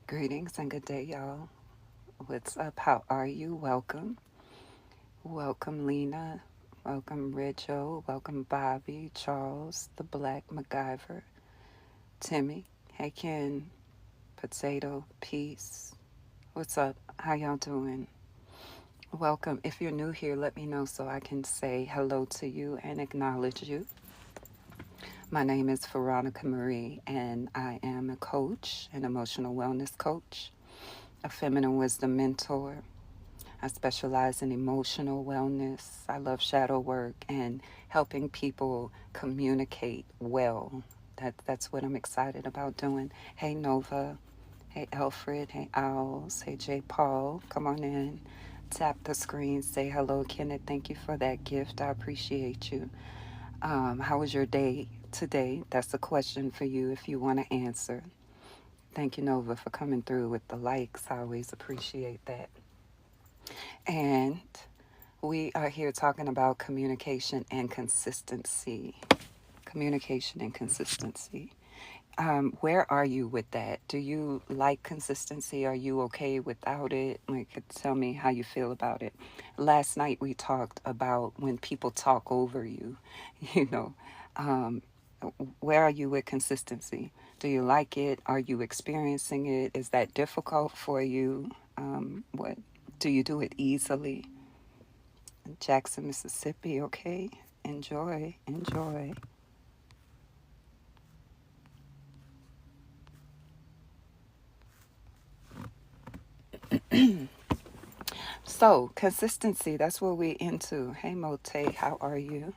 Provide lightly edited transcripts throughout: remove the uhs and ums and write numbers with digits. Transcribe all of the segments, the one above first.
Greetings and good day, y'all. What's up? How are you? Welcome. Welcome, Lena. Welcome, Rijo. Welcome, Bobby, Charles, the Black MacGyver, Timmy. Hey, Ken, Potato, Peace. What's up? How y'all doing? Welcome. If you're new here, let me know so I can say hello to you and acknowledge you. My name is Veronica Marie, and I am a coach, an emotional wellness coach, a feminine wisdom mentor. I specialize in emotional wellness. I love shadow work and helping people communicate well. That's what I'm excited about doing. Hey, Nova. Hey, Alfred. Hey, Owls. Hey, J. Paul. Come on in. Tap the screen. Say hello, Kenneth. Thank you for that gift. I appreciate you. How was your day today? That's a question for you if you want to answer. Thank you, Nova, for coming through with the likes. I always appreciate that. And we are here talking about communication and consistency. Communication and consistency. Where are you with that? Do you like consistency? Are you okay without it? Like, tell me how you feel about it. Last night we talked about when people talk over you. You know, um, where are you with consistency? Do you like it? Are you experiencing it? Is that difficult for you? What do you do it easily? Jackson, Mississippi. Okay, enjoy, enjoy. So, consistency, that's what we into. Hey, Mote, how are you?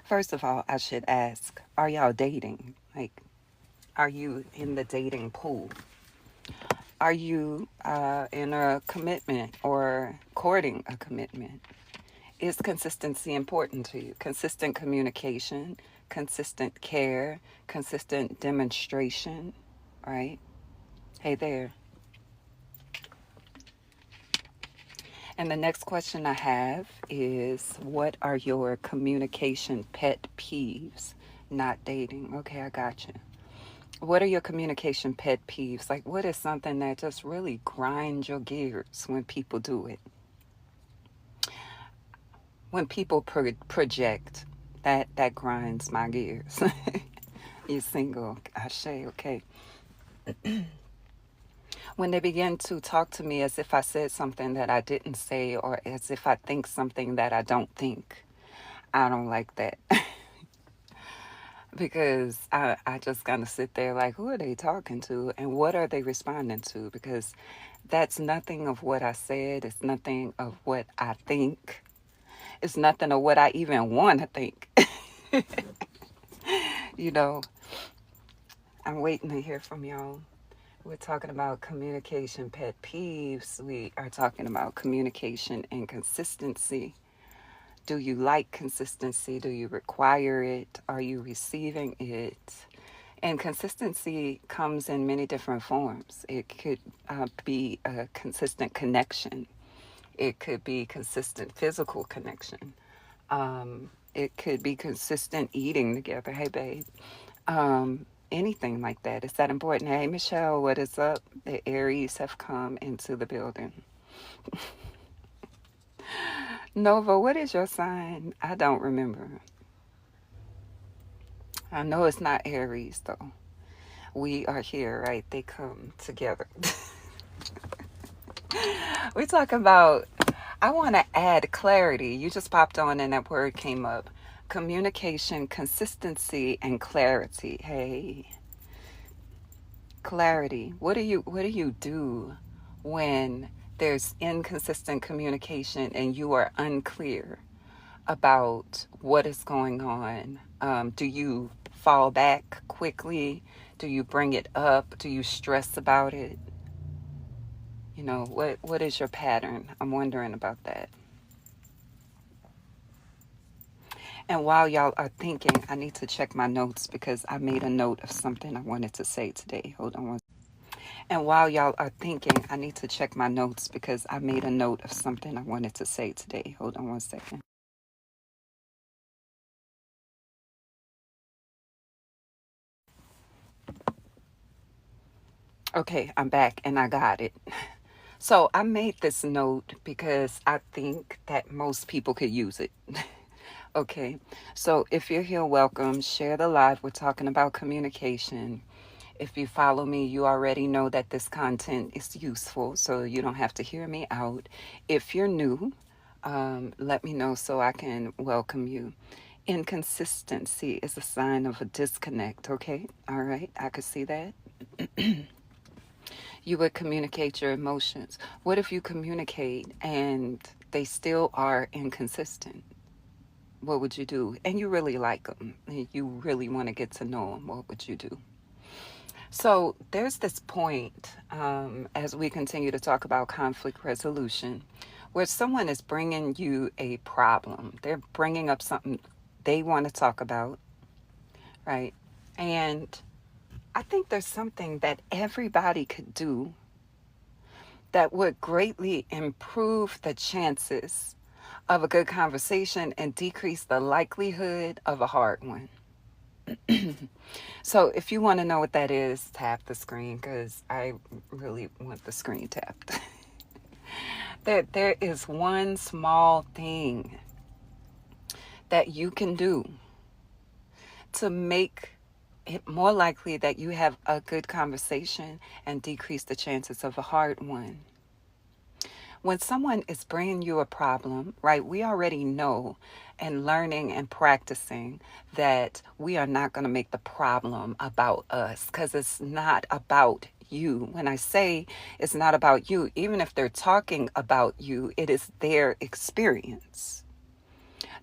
First of all, I should ask, are y'all dating? Like, are you in the dating pool? Are you in a commitment or courting a commitment? Is consistency important to you? Consistent communication, consistent care, consistent demonstration, right? Hey there. And the next question I have is, what are your communication pet peeves? Not dating. Okay, I got you. What are your communication pet peeves? Like, what is something that just really grinds your gears when people do it? When people project, that grinds my gears. You're single, I say, okay. When they begin to talk to me as if I said something that I didn't say, or as if I think something that I don't think, I don't like that. Because I just kind of sit there like, who are they talking to and what are they responding to? Because that's nothing of what I said. It's nothing of what I think. It's nothing of what I even want to think. you know, I'm waiting to hear from y'all. We're talking about communication pet peeves. We are talking about communication and consistency. Do you like consistency? Do you require it? Are you receiving it? And consistency comes in many different forms. It could be a consistent connection. It could be consistent physical connection. It could be consistent eating together. Hey, babe. Anything like that. Is that important? Hey, Michelle, what is up? The Aries have come into the building. Nova, what is your sign? I don't remember. I know it's not Aries, though. We are here, right? They come together. We talk about, I want to add clarity. You just popped on and that word came up. Communication, consistency, and clarity. Hey, clarity. What do you do when there's inconsistent communication and you are unclear about what is going on? Do you fall back quickly? Do you bring it up? Do you stress about it? What is your pattern? I'm wondering about that. And while y'all are thinking, I need to check my notes because I made a note of something I wanted to say today. Hold on one. And while y'all are thinking, I need to check my notes because I made a note of something I wanted to say today. Hold on one second. Okay, I'm back and I got it. So I made this note because I think that most people could use it. Okay, so if you're here, welcome. Share the live. We're talking about communication. If you follow me, you already know that this content is useful, so you don't have to hear me out. If you're new, let me know so I can welcome you. Inconsistency is a sign of a disconnect, okay? All right, I could see that. You would communicate your emotions. What if you communicate and they still are inconsistent? What would you do? And you really like them, and you really want to get to know them. What would you do? So there's this point as we continue to talk about conflict resolution where someone is bringing you a problem. They're bringing up something they want to talk about, right? And I think there's something that everybody could do that would greatly improve the chances of a good conversation and decrease the likelihood of a hard one. So if you want to know what that is, tap the screen because I really want the screen tapped. There is one small thing that you can do to make it more likely that you have a good conversation and decrease the chances of a hard one. When someone is bringing you a problem, right, we already know and learning and practicing that we are not going to make the problem about us because it's not about you. When I say it's not about you, even if they're talking about you, it is their experience.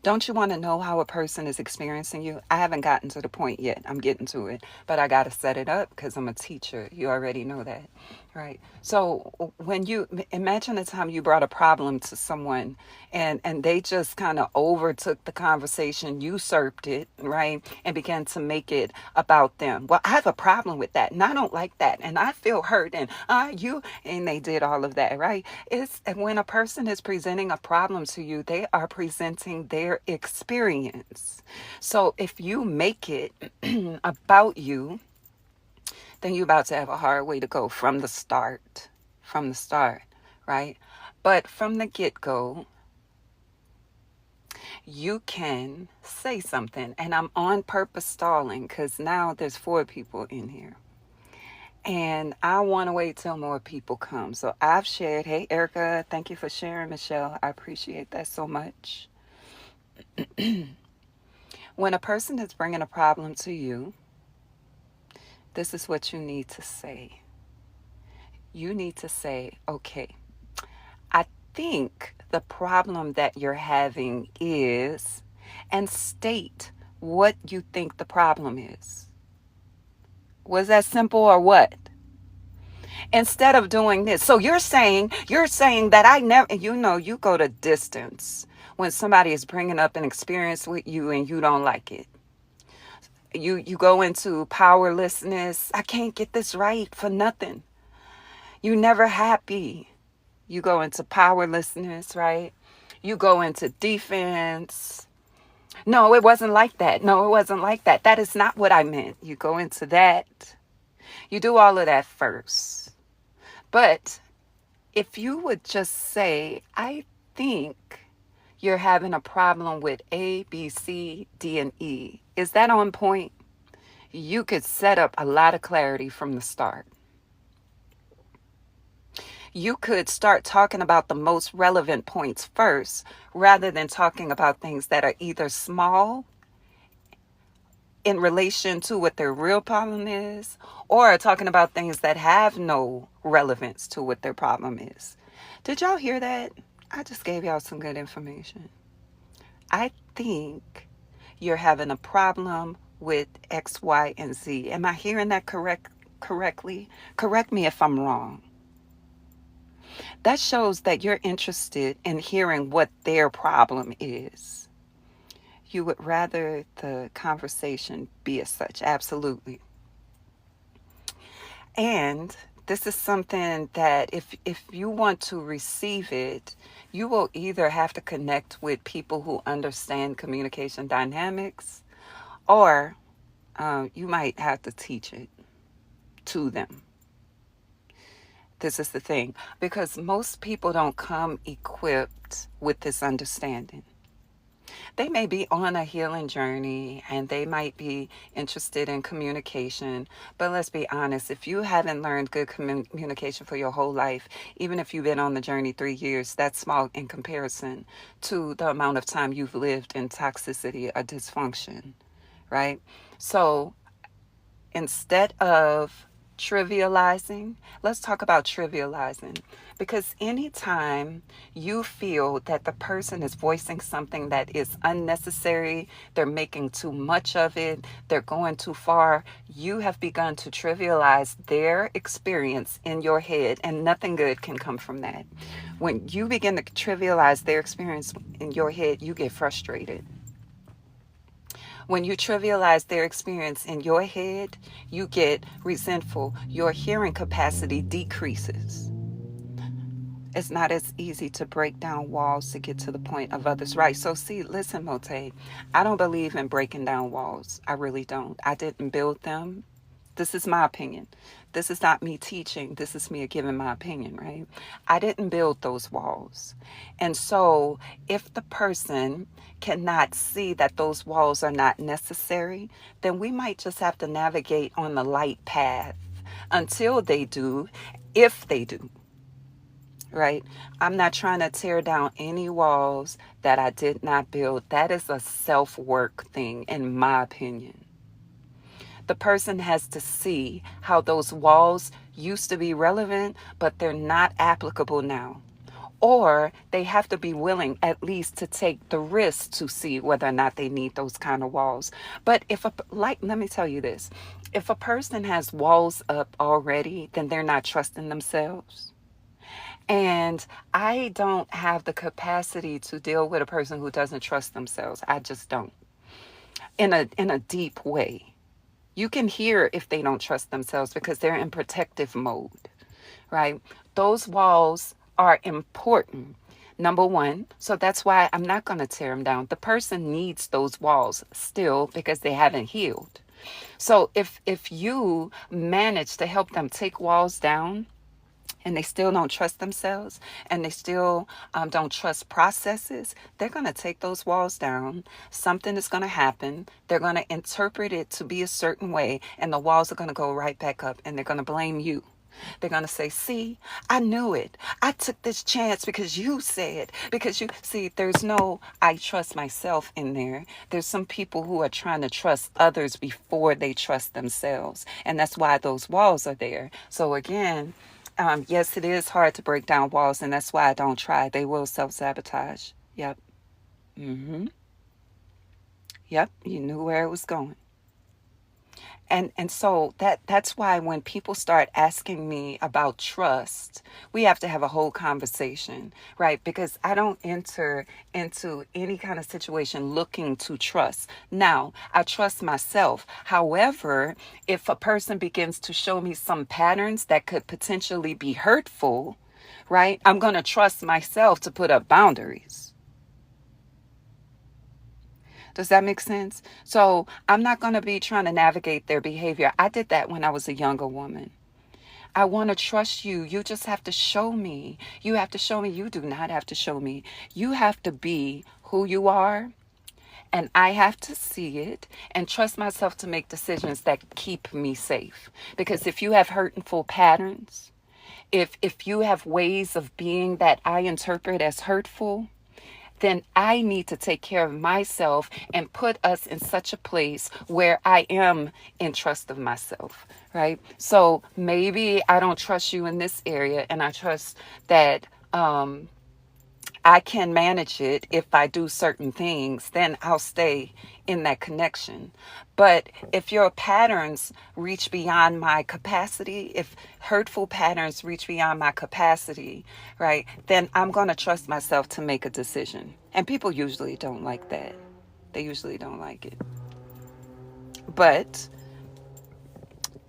Don't you want to know how a person is experiencing you? I haven't gotten to the point yet. I'm getting to it, but I got to set it up because I'm a teacher. You already know that, right? So when you imagine the time you brought a problem to someone and they just kind of overtook the conversation, usurped it, right? And began to make it about them. Well, I have a problem with that and I don't like that and I feel hurt and you, and they did all of that, right? It's when a person is presenting a problem to you, they are presenting their experience. So if you make it about you, then you're about to have a hard way to go from the start. From the start, right? But from the get-go, you can say something. And I'm on purpose stalling because now there's 4 people in here. And I want to wait till more people come. So I've shared. Hey, Erica, thank you for sharing, Michelle. I appreciate that so much. When a person is bringing a problem to you, this is what you need to say. You need to say, okay, I think the problem that you're having is, and state what you think the problem is. Was that simple or what? Instead of doing this. So you're saying that I never, you go to distance when somebody is bringing up an experience with you and you don't like it. You go into powerlessness. I can't get this right for nothing. You never happy. You go into powerlessness, right? You go into defense. No, it wasn't like that. No, it wasn't like that. That is not what I meant. You go into that. You do all of that first. But if you would just say, I think you're having a problem with A, B, C, D, and E, is that on point? You could set up a lot of clarity from the start. You could start talking about the most relevant points first rather than talking about things that are either small in relation to what their real problem is or talking about things that have no relevance to what their problem is. Did y'all hear that? I just gave y'all some good information. I think you're having a problem with X, Y, and Z. Am I hearing that correctly? Correct me if I'm wrong. That shows that you're interested in hearing what their problem is. You would rather the conversation be as such. Absolutely. And this is something that if you want to receive it, you will either have to connect with people who understand communication dynamics or you might have to teach it to them. This is the thing, because most people don't come equipped with this understanding. They may be on a healing journey and they might be interested in communication. But let's be honest, if you haven't learned good communication for your whole life, even if you've been on the journey 3 years, that's small in comparison to the amount of time you've lived in toxicity or dysfunction, right? So instead of trivializing, let's talk about trivializing. Because anytime you feel that the person is voicing something that is unnecessary, they're making too much of it, they're going too far, you have begun to trivialize their experience in your head, and nothing good can come from that. When you begin to trivialize their experience in your head, you get frustrated. When you trivialize their experience in your head, you get resentful. Your hearing capacity decreases. It's not as easy to break down walls to get to the point of others' right. So see, listen, Mote, I don't believe in breaking down walls. I really don't. I didn't build them. This is my opinion. This is not me teaching. This is me giving my opinion, right? I didn't build those walls. And so if the person cannot see that those walls are not necessary, then we might just have to navigate on the light path until they do, if they do, right? I'm not trying to tear down any walls that I did not build. That is a self-work thing, in my opinion. The person has to see how those walls used to be relevant, but they're not applicable now. Or they have to be willing at least to take the risk to see whether or not they need those kind of walls. But let me tell you this, if a person has walls up already, then they're not trusting themselves. And I don't have the capacity to deal with a person who doesn't trust themselves. I just don't. In a deep way. You can hear if they don't trust themselves because they're in protective mode, right? Those walls are important. Number one, so that's why I'm not going to tear them down. The person needs those walls still because they haven't healed. So if you manage to help them take walls down, and they still don't trust themselves, and they still don't trust processes, they're going to take those walls down. Something is going to happen. They're going to interpret it to be a certain way, and the walls are going to go right back up, and they're going to blame you. They're going to say, see, I knew it. I took this chance because you said, because you see, there's no I trust myself in there. There's some people who are trying to trust others before they trust themselves. And that's why those walls are there. So again, yes, it is hard to break down walls, and that's why I don't try. They will self-sabotage. Yep. Mm-hmm. Yep. You knew where it was going. And so that's why when people start asking me about trust, we have to have a whole conversation, right? Because I don't enter into any kind of situation looking to trust. Now, I trust myself. However, if a person begins to show me some patterns that could potentially be hurtful, right? I'm going to trust myself to put up boundaries. Does that make sense? So I'm not going to be trying to navigate their behavior. I did that when I was a younger woman. I want to trust you. You just have to show me. You have to show me. You do not have to show me. You have to be who you are. And I have to see it and trust myself to make decisions that keep me safe. Because if you have hurtful patterns, if you have ways of being that I interpret as hurtful, then I need to take care of myself and put us in such a place where I am in trust of myself, right? So maybe I don't trust you in this area, and I trust that I can manage it if I do certain things, then I'll stay in that connection. But if your patterns reach beyond my capacity, if hurtful patterns reach beyond my capacity, right, then I'm going to trust myself to make a decision. And people usually don't like that. They usually don't like it. But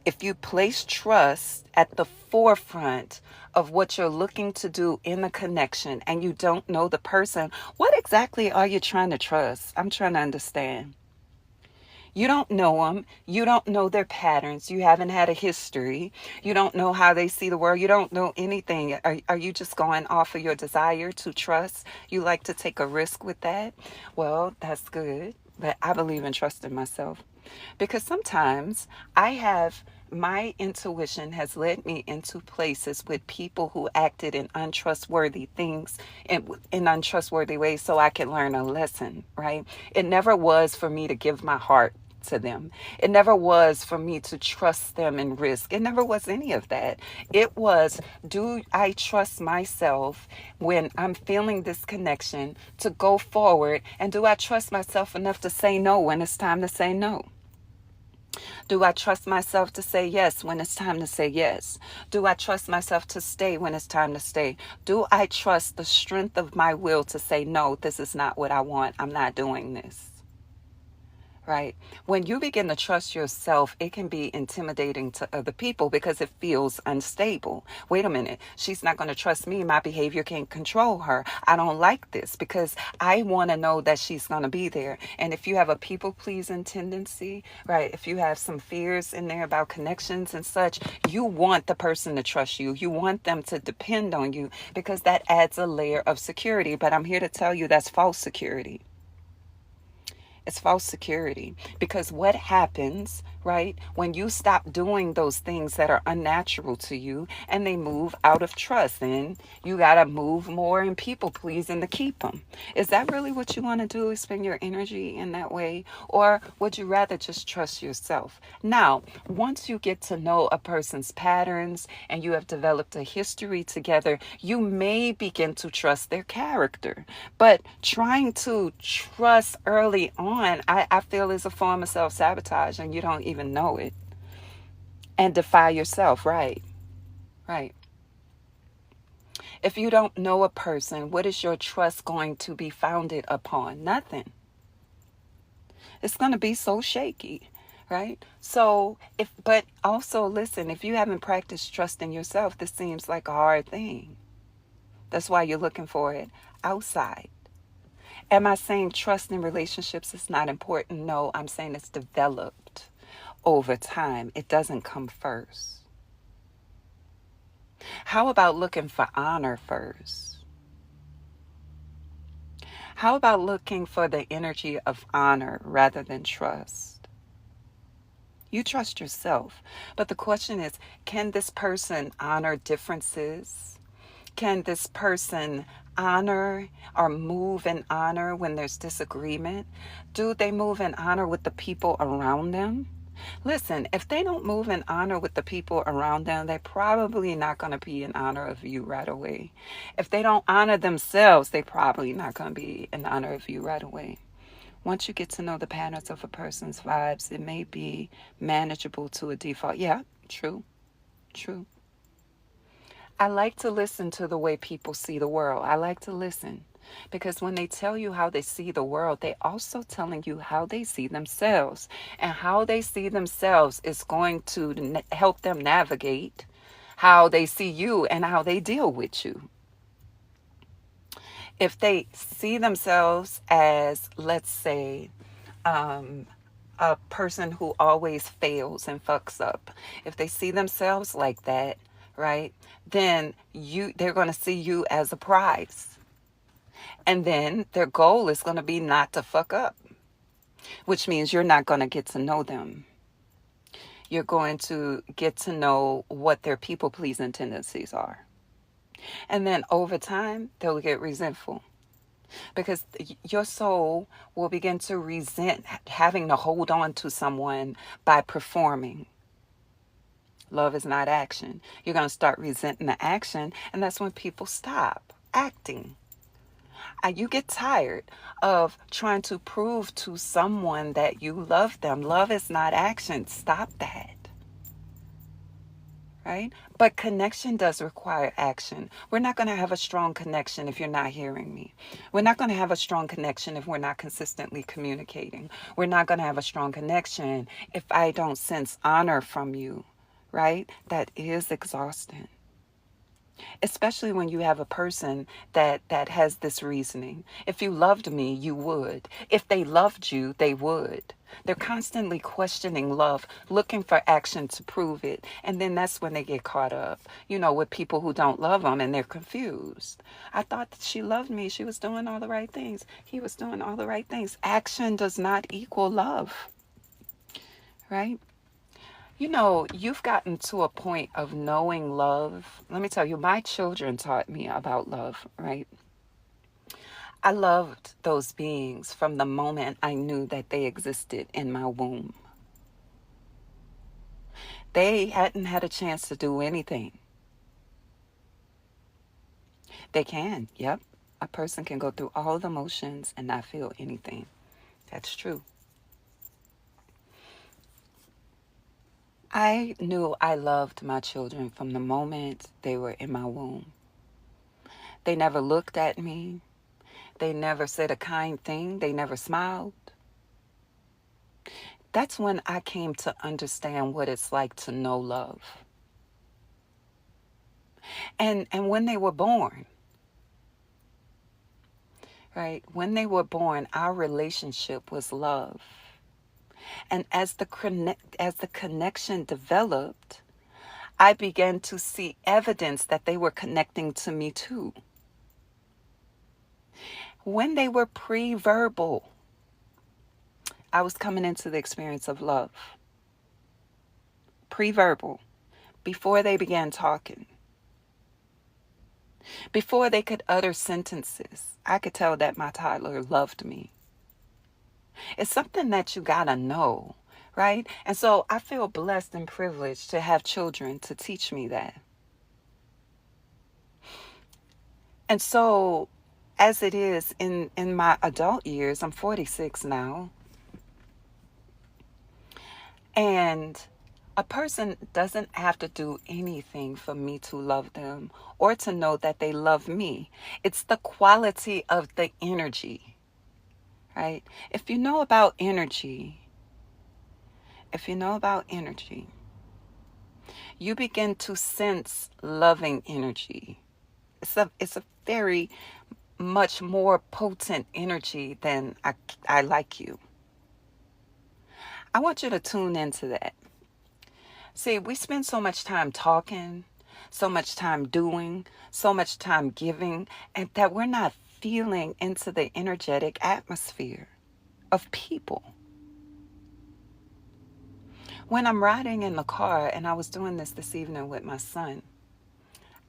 if you place trust at the forefront of what you're looking to do in the connection and you don't know the person, what exactly are you trying to trust? I'm trying to understand. You don't know them. You don't know their patterns. You haven't had a history. You don't know how they see the world. You don't know anything. Are you just going off of your desire to trust? You like to take a risk with that? Well, that's good. But I believe in trusting myself because sometimes I have my intuition has led me into places with people who acted in untrustworthy things in untrustworthy ways so I could learn a lesson, right? It never was for me to give my heart to them. It never was for me to trust them and risk. It never was any of that. It was, do I trust myself when I'm feeling this connection to go forward? And do I trust myself enough to say no when it's time to say no? Do I trust myself to say yes when it's time to say yes? Do I trust myself to stay when it's time to stay? Do I trust the strength of my will to say, no, this is not what I want. I'm not doing this. Right? When you begin to trust yourself, it can be intimidating to other people because it feels unstable. Wait a minute. She's not going to trust me. My behavior can't control her. I don't like this because I want to know that she's going to be there. And if you have a people pleasing tendency, right? If you have some fears in there about connections and such, you want the person to trust you. You want them to depend on you because that adds a layer of security. But I'm here to tell you that's false security. It's false security because what happens, right, when you stop doing those things that are unnatural to you and they move out of trust, then you got to move more and people pleasing to keep them. Is that really what you want to do? Is spend your energy in that way? Or would you rather just trust yourself? Now, once you get to know a person's patterns and you have developed a history together, you may begin to trust their character. But trying to trust early on, I feel is a form of self-sabotage and you don't even know it. And defy yourself, right? Right. If you don't know a person, what is your trust going to be founded upon? Nothing. It's going to be so shaky, right? So but also listen, if you haven't practiced trusting yourself, this seems like a hard thing. That's why you're looking for it outside. Am I saying trust in relationships is not important? No, I'm saying it's developed over time. It doesn't come first. How about looking for honor first? How about looking for the energy of honor rather than trust? You trust yourself. But the question is, can this person honor differences? Can this person honor or move in honor when there's disagreement? Do they move in honor with the people around them? Listen, if they don't move in honor with the people around them, they're probably not going to be in honor of you right away. If they don't honor themselves, they're probably not going to be in honor of you right away. Once you get to know the patterns of a person's vibes, it may be manageable to a default. Yeah, true, true. I like to listen to the way people see the world. I like to listen because when they tell you how they see the world, they also telling you how they see themselves. And how they see themselves is going to help them navigate how they see you and how they deal with you. If they see themselves as, let's say, a person who always fails and fucks up, if they see themselves like that, right, then they're going to see you as a prize. And then their goal is going to be not to fuck up, which means you're not going to get to know them. You're going to get to know what their people pleasing tendencies are. And then over time, they'll get resentful because your soul will begin to resent having to hold on to someone by performing. Love is not action. You're going to start resenting the action, and that's when people stop acting. You get tired of trying to prove to someone that you love them. Love is not action. Stop that. Right? But connection does require action. We're not going to have a strong connection if you're not hearing me. We're not going to have a strong connection if we're not consistently communicating. We're not going to have a strong connection if I don't sense honor from you. Right? That is exhausting. especially when you have a person that has this reasoning. If you loved me, you would. If they loved you, they would. They're constantly questioning love, looking for action to prove it. And then that's when they get caught up, with people who don't love them and they're confused. I thought that she loved me. She was doing all the right things. He was doing all the right things. Action does not equal love, right? You've gotten to a point of knowing love. Let me tell you, my children taught me about love, right? I loved those beings from the moment I knew that they existed in my womb. They hadn't had a chance to do anything. They can, yep. A person can go through all the motions and not feel anything. That's true. I knew I loved my children from the moment they were in my womb. They never looked at me. They never said a kind thing. They never smiled. That's when I came to understand what it's like to know love. And when they were born, right? When they were born, our relationship was love. And as the connection developed, I began to see evidence that they were connecting to me too. When they were pre-verbal, I was coming into the experience of love. Pre-verbal, before they began talking. Before they could utter sentences, I could tell that my toddler loved me. It's something that you gotta know, right? And so I feel blessed and privileged to have children to teach me that. And so, as it is in my adult years, I'm 46 now, and a person doesn't have to do anything for me to love them or to know that they love me. It's the quality of the energy, right? If you know about energy, you begin to sense loving energy. It's a very much more potent energy than I like you. I want you to tune into that. See, we spend so much time talking, so much time doing, so much time giving, and that we're not feeling into the energetic atmosphere of people. When I'm riding in the car, and I was doing this evening with my son,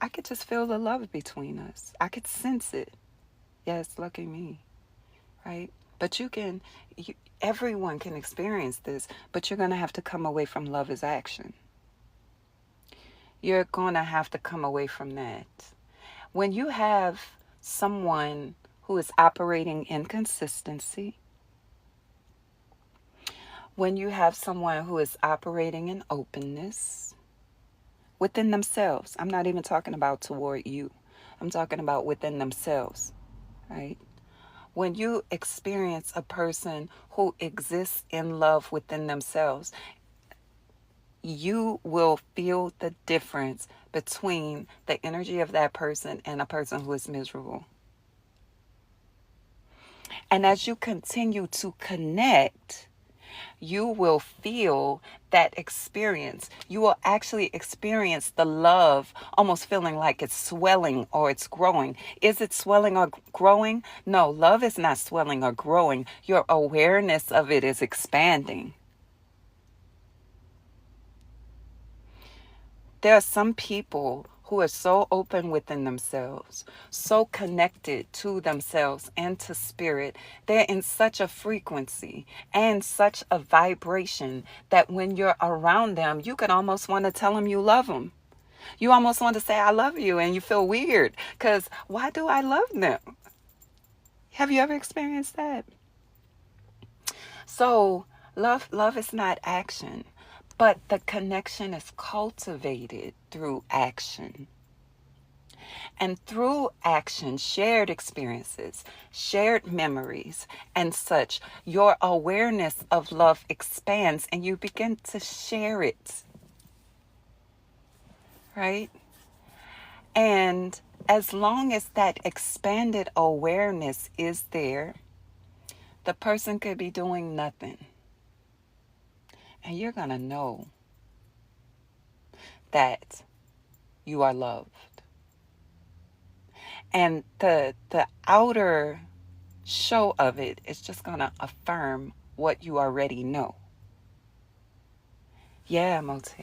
I could just feel the love between us. I could sense it. Yes, lucky me, right? But everyone can experience this, but you're going to have to come away from love as action. You're going to have to come away from that. When you have someone who is operating in consistency, when you have someone who is operating in openness within themselves, I'm not even talking about toward you, I'm talking about within themselves, right? When you experience a person who exists in love within themselves, you will feel the difference between the energy of that person and a person who is miserable. And as you continue to connect, you will feel that experience. You will actually experience the love almost feeling like it's swelling or it's growing. Is it swelling or growing? No, love is not swelling or growing. Your awareness of it is expanding. There are some people who are so open within themselves, so connected to themselves and to spirit. They're in such a frequency and such a vibration that when you're around them, you can almost want to tell them you love them. You almost want to say, I love you, and you feel weird because why do I love them? Have you ever experienced that? So love is not action. But the connection is cultivated through action. And through action, shared experiences, shared memories, and such, your awareness of love expands and you begin to share it. Right? And as long as that expanded awareness is there, the person could be doing nothing. And you're going to know that you are loved. And the outer show of it is just going to affirm what you already know. Yeah, Mote.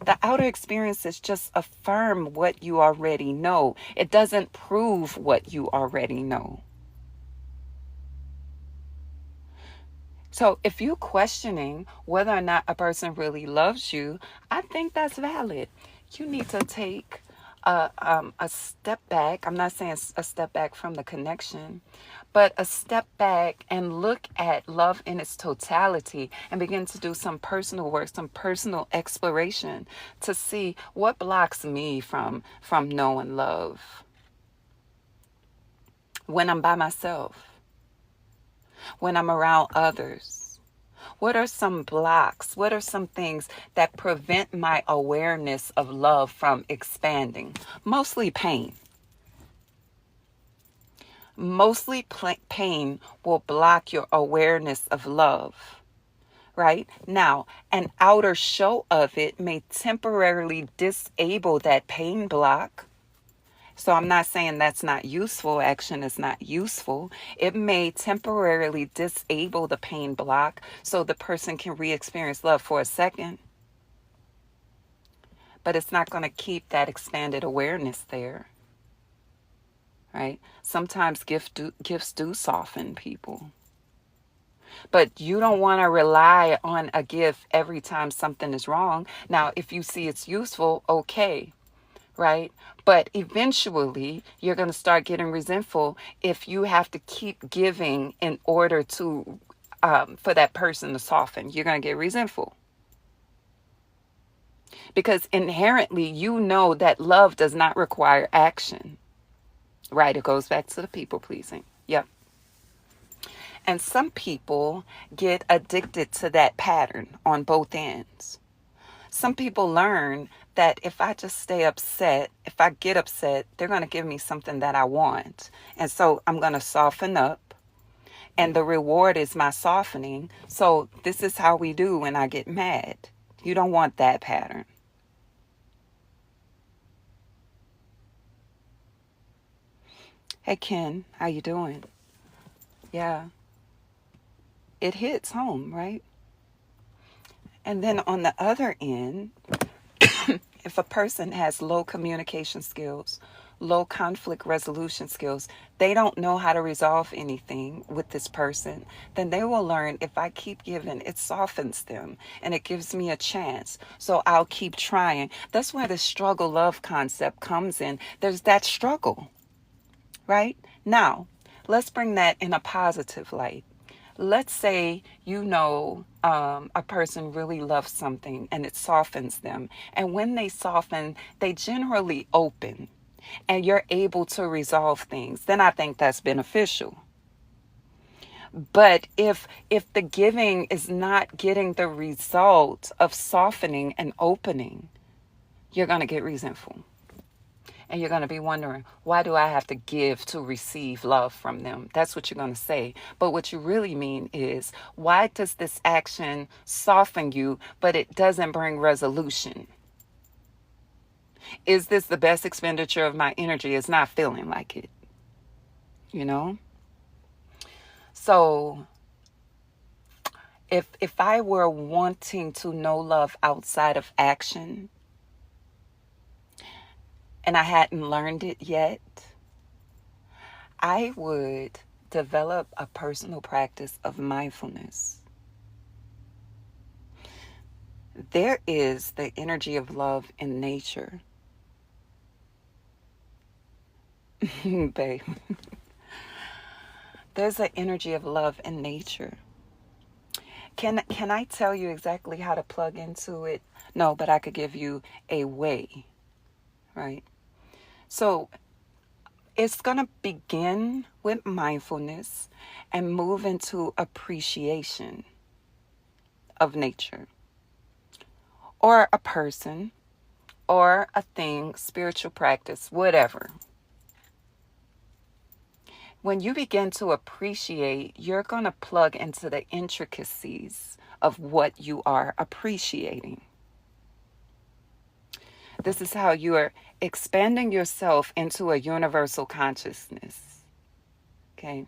The outer experiences just affirm what you already know. It doesn't prove what you already know. So if you're questioning whether or not a person really loves you, I think that's valid. You need to take a step back. I'm not saying a step back from the connection, but a step back and look at love in its totality and begin to do some personal work, some personal exploration to see what blocks me from knowing love when I'm by myself, when I'm around others. What are some blocks? What are some things that prevent my awareness of love from expanding? Mostly pain. Mostly pain will block your awareness of love, right? Now, an outer show of it may temporarily disable that pain block. So I'm not saying that's not useful. Action is not useful. It may temporarily disable the pain block so the person can re-experience love for a second. But it's not going to keep that expanded awareness there, right? Sometimes gifts do soften people. But you don't want to rely on a gift every time something is wrong. Now, if you see it's useful, okay, right? But eventually, you're going to start getting resentful if you have to keep giving in order to for that person to soften. You're going to get resentful. Because inherently, you know that love does not require action, right? It goes back to the people pleasing. Yep. And some people get addicted to that pattern on both ends. Some people learn that if I just stay upset, if I get upset, they're going to give me something that I want. And so I'm going to soften up. And the reward is my softening. So this is how we do when I get mad. You don't want that pattern. Hey, Ken, how you doing? Yeah, it hits home, right? And then on the other end, if a person has low communication skills, low conflict resolution skills, they don't know how to resolve anything with this person, then they will learn if I keep giving, it softens them and it gives me a chance. So I'll keep trying. That's where the struggle love concept comes in. There's that struggle, right? Now, let's bring that in a positive light. Let's say a person really loves something and it softens them. And when they soften, they generally open and you're able to resolve things. Then I think that's beneficial. But if the giving is not getting the result of softening and opening, you're going to get resentful. And you're going to be wondering, why do I have to give to receive love from them? That's what you're going to say. But what you really mean is, why does this action soften you, but it doesn't bring resolution? Is this the best expenditure of my energy? It's not feeling like it, you know? So if I were wanting to know love outside of action, and I hadn't learned it yet, I would develop a personal practice of mindfulness. There is the energy of love in nature. Babe. There's an energy of love in nature. Can I tell you exactly how to plug into it? No, but I could give you a way, right? So it's going to begin with mindfulness and move into appreciation of nature or a person or a thing, spiritual practice, whatever. When you begin to appreciate, you're going to plug into the intricacies of what you are appreciating. This is how you are expanding yourself into a universal consciousness. Okay?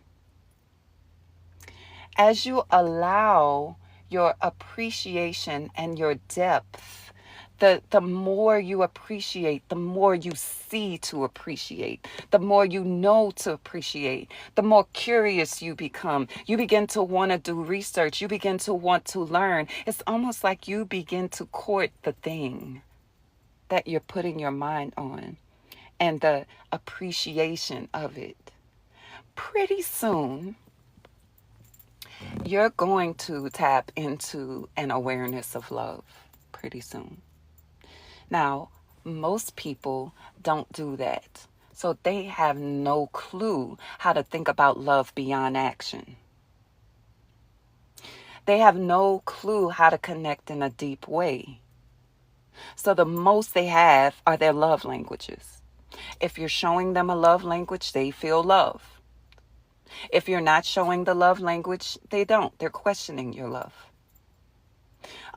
As you allow your appreciation and your depth, the more you appreciate, the more you see to appreciate, the more you know to appreciate, the more curious you become. You begin to want to do research. You begin to want to learn. It's almost like you begin to court the thing that you're putting your mind on and the appreciation of it. Pretty soon, you're going to tap into an awareness of love pretty soon. Now, most people don't do that. So they have no clue how to think about love beyond action. They have no clue how to connect in a deep way. So the most they have are their love languages. If you're showing them a love language, they feel love. If you're not showing the love language, they don't. They're questioning your love.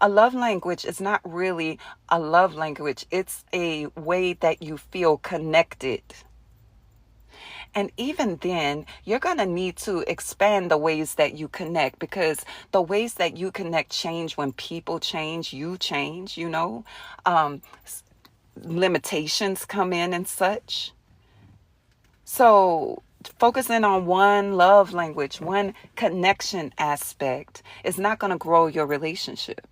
A love language is not really a love language. It's a way that you feel connected. And even then, you're going to need to expand the ways that you connect, because the ways that you connect change when people change, you change, limitations come in and such. So focusing on one love language, one connection aspect is not going to grow your relationship.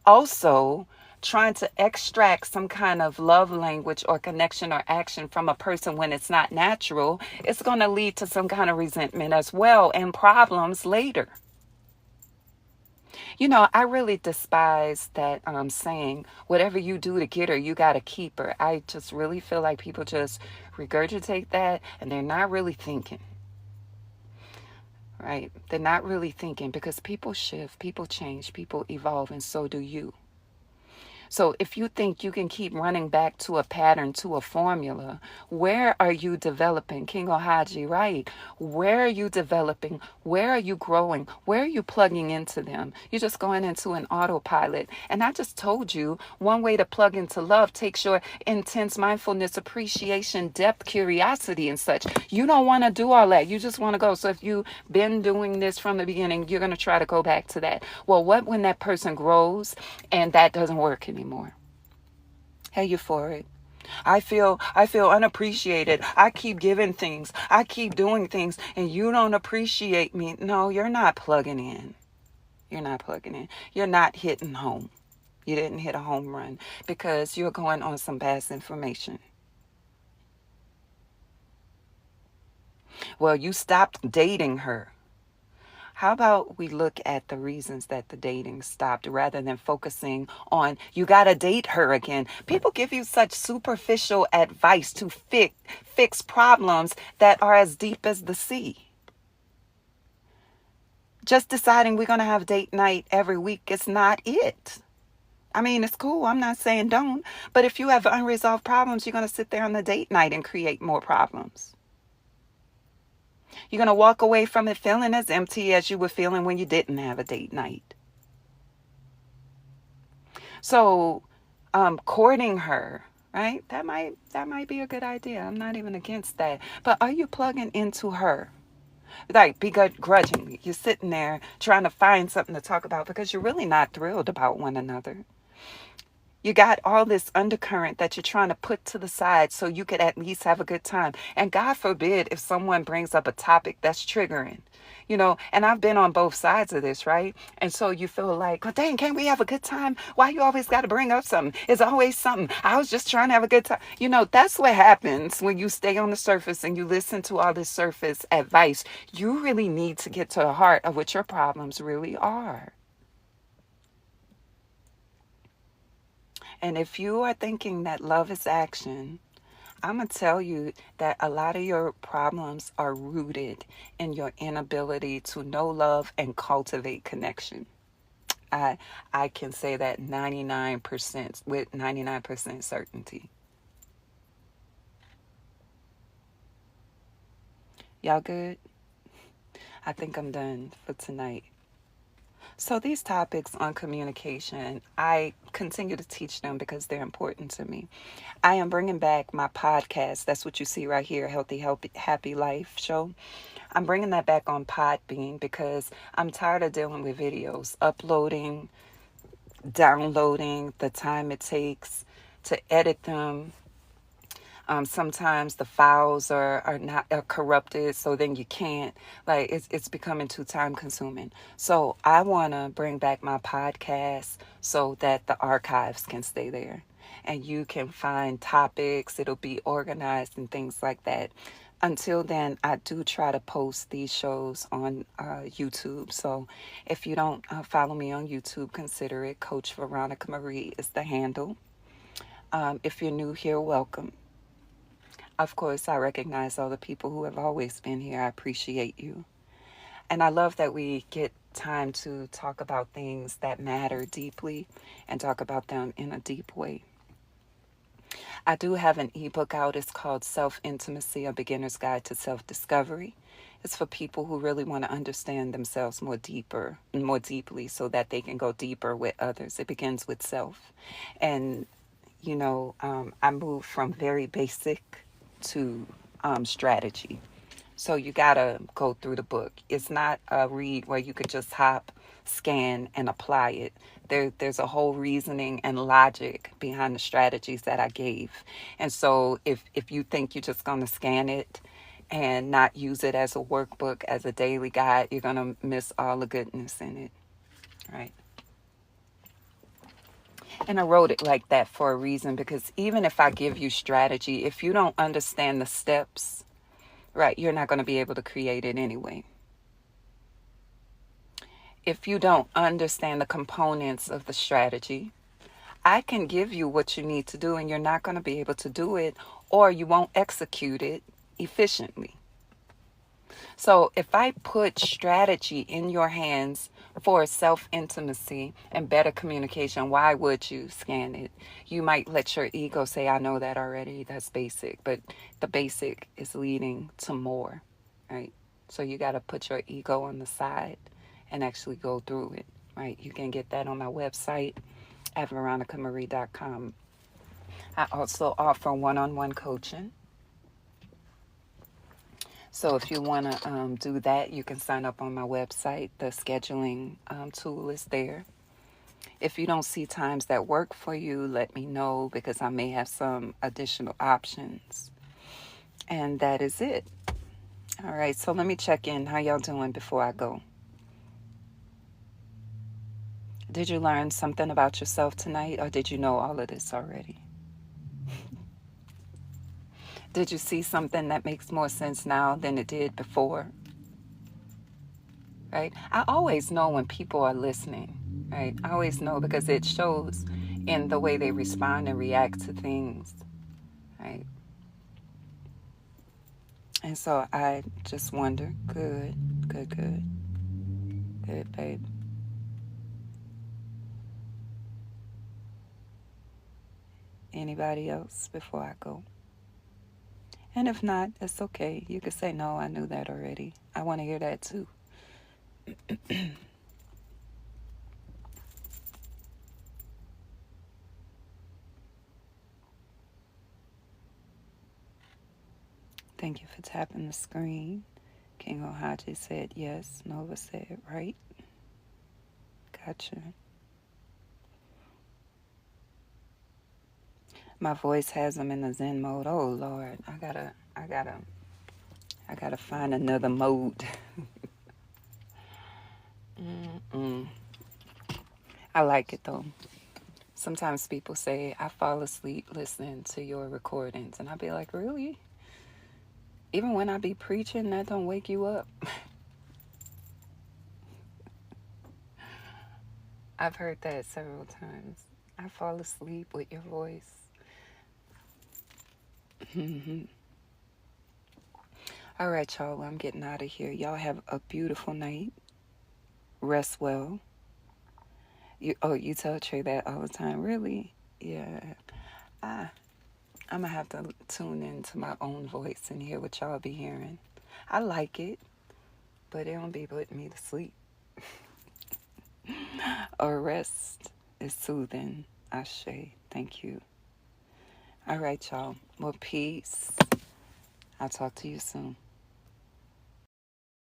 Also, trying to extract some kind of love language or connection or action from a person when it's not natural, it's going to lead to some kind of resentment as well and problems later. I really despise that saying, whatever you do to get her, you got to keep her. I just really feel like people just regurgitate that and they're not really thinking. Right? They're not really thinking, because people shift, people change, people evolve, and so do you. So if you think you can keep running back to a pattern, to a formula, where are you developing? King Ohaji, right? Where are you developing? Where are you growing? Where are you plugging into them? You're just going into an autopilot. And I just told you, one way to plug into love takes your intense mindfulness, appreciation, depth, curiosity, and such. You don't want to do all that. You just want to go. So if you've been doing this from the beginning, you're going to try to go back to that. Well, what when that person grows and that doesn't work anymore? Hey, euphoric. I feel unappreciated. I keep giving things. I keep doing things, and you don't appreciate me. No, you're not plugging in. You're not plugging in. You're not hitting home. You didn't hit a home run because you're going on some past information. Well, you stopped dating her. How about we look at the reasons that the dating stopped rather than focusing on, you got to date her again? People give you such superficial advice to fix problems that are as deep as the sea. Just deciding we're going to have date night every week is not it. I mean, it's cool. I'm not saying don't. But if you have unresolved problems, you're going to sit there on the date night and create more problems. You're going to walk away from it feeling as empty as you were feeling when you didn't have a date night. So, courting her, right? That might be a good idea. I'm not even against that. But are you plugging into her? Like, begrudgingly. You're sitting there trying to find something to talk about because you're really not thrilled about one another. You got all this undercurrent that you're trying to put to the side so you could at least have a good time. And God forbid if someone brings up a topic that's triggering, and I've been on both sides of this, right? And so you feel like, oh, dang, can't we have a good time? Why you always got to bring up something? It's always something. I was just trying to have a good time. That's what happens when you stay on the surface and you listen to all this surface advice. You really need to get to the heart of what your problems really are. And if you are thinking that love is action, I'm going to tell you that a lot of your problems are rooted in your inability to know love and cultivate connection. I can say that 99% with 99% certainty. Y'all good? I think I'm done for tonight. So these topics on communication, I continue to teach them because they're important to me. I am bringing back my podcast. That's what you see right here, Healthy, Happy Life show. I'm bringing that back on Podbean because I'm tired of dealing with videos, uploading, downloading, the time it takes to edit them. Sometimes the files are not are corrupted, so then you can't, like, it's becoming too time consuming. So I want to bring back my podcast so that the archives can stay there and you can find topics. It'll be organized and things like that. Until then, I do try to post these shows on YouTube. So if you don't follow me on YouTube, consider it. Coach Veronica Marie is the handle. If you're new here, welcome. Of course, I recognize all the people who have always been here. I appreciate you. And I love that we get time to talk about things that matter deeply and talk about them in a deep way. I do have an ebook out. It's called Self Intimacy, A Beginner's Guide to Self-Discovery. It's for people who really want to understand themselves more deeply so that they can go deeper with others. It begins with self. And, I moved from very basic to strategy. So you got to go through the book. It's not a read where you could just hop, scan, and apply it. There's a whole reasoning and logic behind the strategies that I gave. And so if you think you're just going to scan it and not use it as a workbook, as a daily guide, you're going to miss all the goodness in it, right? And I wrote it like that for a reason, because even if I give you strategy, if you don't understand the steps, right, you're not going to be able to create it anyway. If you don't understand the components of the strategy, I can give you what you need to do and you're not going to be able to do it, or you won't execute it efficiently. So if I put strategy in your hands for self-intimacy and better communication, why would you scan it? You might let your ego say, I know that already, that's basic, but the basic is leading to more, right? So you got to put your ego on the side and actually go through it, right? You can get that on my website at veronicamarie.com. I also offer one-on-one coaching. So if you want to do that, you can sign up on my website. The scheduling tool is there. If you don't see times that work for you, let me know, because I may have some additional options. And that is it. All right, so let me check in. How y'all doing before I go? Did you learn something about yourself tonight, or did you know all of this already? Did you see something that makes more sense now than it did before? Right? I always know when people are listening, right? I always know, because it shows in the way they respond and react to things, right? And so I just wonder, good, babe. Anybody else before I go? And if not, it's okay. You could say, no, I knew that already. I want to hear that too. Thank you for tapping the screen. King Ohaji said yes. Nova said right. Gotcha. My voice has them in the Zen mode. Oh Lord, I gotta find another mode. I like it though. Sometimes people say I fall asleep listening to your recordings, and I be like, really? Even when I be preaching, that don't wake you up? I've heard that several times. I fall asleep with your voice. All right, y'all. Well, I'm getting out of here. Y'all have a beautiful night. Rest well. You tell Trey that all the time, really? Yeah. I I'm gonna have to tune into my own voice and hear what y'all be hearing. I like it, but it don't be putting me to sleep or rest. Is soothing. Ashe. Thank you. All right, y'all. Well, peace. I'll talk to you soon.